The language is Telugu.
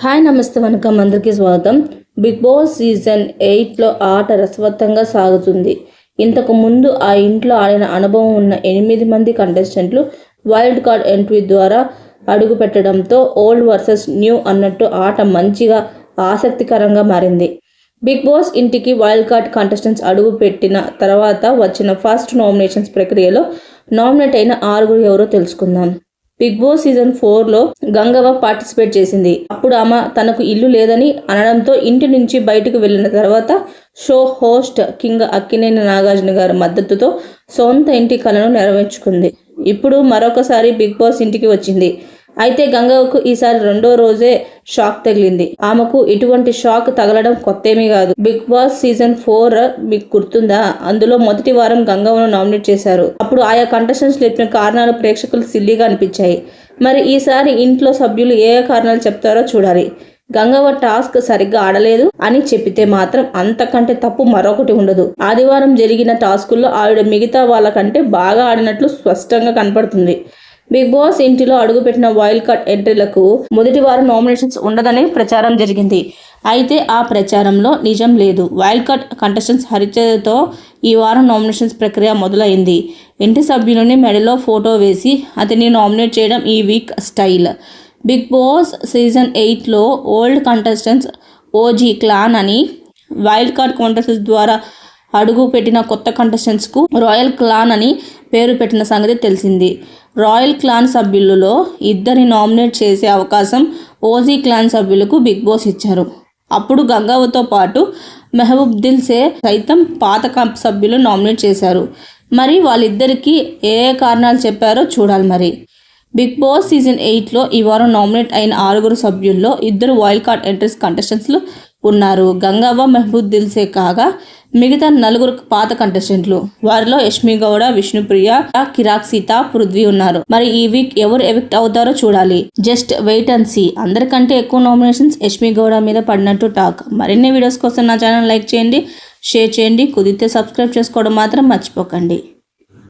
హాయ్ నమస్తే వనకం అందరికీ స్వాగతం. బిగ్ బాస్ సీజన్ 8లో ఆట రసవత్తంగా సాగుతుంది. ఇంతకు ముందు ఆ ఇంట్లో ఆడిన అనుభవం ఉన్న 8 మంది కంటెస్టెంట్లు వైల్డ్ కార్డ్ ఎంట్రీ ద్వారా అడుగు పెట్టడంతో ఓల్డ్ వర్సెస్ న్యూ అన్నట్టు ఆట మంచిగా ఆసక్తికరంగా మారింది. బిగ్ బాస్ ఇంటికి వైల్డ్ కార్డ్ కంటెస్టెంట్స్ అడుగు పెట్టిన తర్వాత వచ్చిన ఫస్ట్ నామినేషన్స్ ప్రక్రియలో నామినేట్ అయిన 6 ఎవరో తెలుసుకుందాం. బిగ్ బాస్ సీజన్ 4లో గంగవ్వ పార్టిసిపేట్ చేసింది. అప్పుడు ఆమె తనకు ఇల్లు లేదని అనడంతో ఇంటి నుంచి బయటకు వెళ్లిన తర్వాత show host king Akkineni Nagarjuna గారి మద్దతుతో సొంత ఇంటి కలను నెరవేర్చుకుంది. ఇప్పుడు మరొకసారి బిగ్ బాస్ ఇంటికి వచ్చింది. అయితే గంగవ్వకు ఈసారి రెండో రోజే షాక్ తగిలింది. ఆమెకు ఇటువంటి షాక్ తగలడం కొత్తేమీ కాదు. బిగ్ బాస్ సీజన్ 4 మీకు గుర్తుందా? అందులో మొదటి వారం గంగవ్వను నామినేట్ చేశారు. అప్పుడు ఆయా కంటెస్టెంట్స్ చెప్పిన కారణాలు ప్రేక్షకులు సిల్లీగా అనిపించాయి. మరి ఈసారి ఇంట్లో సభ్యులు ఏ కారణాలు చెప్తారో చూడాలి. గంగవ్వ టాస్క్ సరిగ్గా ఆడలేదు అని చెప్పితే మాత్రం అంతకంటే తప్పు మరొకటి ఉండదు. ఆదివారం జరిగిన టాస్కుల్లో ఆవిడ మిగతా వాళ్ళకంటే బాగా ఆడినట్లు స్పష్టంగా కనపడుతుంది. బిగ్ బాస్ ఇంటిలో అడుగుపెట్టిన వైల్డ్ కార్డ్ ఎంట్రీలకు మొదటి వారం నామినేషన్స్ ఉండదని ప్రచారం జరిగింది. అయితే ఆ ప్రచారంలో నిజం లేదు. వైల్డ్ కార్డ్ కంటెస్టెంట్స్ హరిచతో ఈ వారం నామినేషన్స్ ప్రక్రియ మొదలైంది. ఇంటి సభ్యులని మెడలో ఫోటో వేసి అతన్ని నామినేట్ చేయడం ఈ week style. Big Boss season 8లో ఓల్డ్ కంటెస్టెంట్స్ ఓజీ క్లాన్ అని, వైల్డ్ కార్డ్ కంటెస్టెంట్స్ ద్వారా అడుగు పెట్టిన కొత్త కంటెస్టెంట్స్కు రాయల్ క్లాన్ అని పేరు పెట్టిన సంగతి తెలిసింది. రాయల్ క్లాన్ సభ్యులలో 2 నామినేట్ చేసే అవకాశం ఓజీ క్లాన్ సభ్యులకు బిగ్ బాస్ ఇచ్చారు. అప్పుడు గంగవ్వతో పాటు మెహబూబ్ దిల్సే సైతం పాత సభ్యులు నామినేట్ చేశారు. మరి వాళ్ళిద్దరికీ ఏ కారణాలు చెప్పారో చూడాలి. మరి బిగ్ బాస్ సీజన్ 8లో ఈ వారం నామినేట్ అయిన 6 సభ్యుల్లో 2 వైల్డ్ కార్డ్ ఎంట్రీస్ కంటెస్టెంట్స్లు ఉన్నారు. గంగవ్వ, మెహబూబ్ దిల్సే కాగా మిగతా 4 పాత కంటెస్టెంట్లు. వారిలో యష్మి గౌడ, విష్ణుప్రియ, కిరాక్ సీత, పృథ్వీ ఉన్నారు. మరి ఈ వీక్ ఎవరు ఎవిక్ట్ అవుతారో చూడాలి. Just wait and see. అందరికంటే ఎక్కువ నామినేషన్స్ యష్మి గౌడ మీద పడినట్టు టాక్. మరిన్ని వీడియోస్ కోసం నా ఛానల్ లైక్ చేయండి, షేర్ చేయండి, కుదిరితే సబ్స్క్రైబ్ చేసుకోవడం మాత్రం మర్చిపోకండి.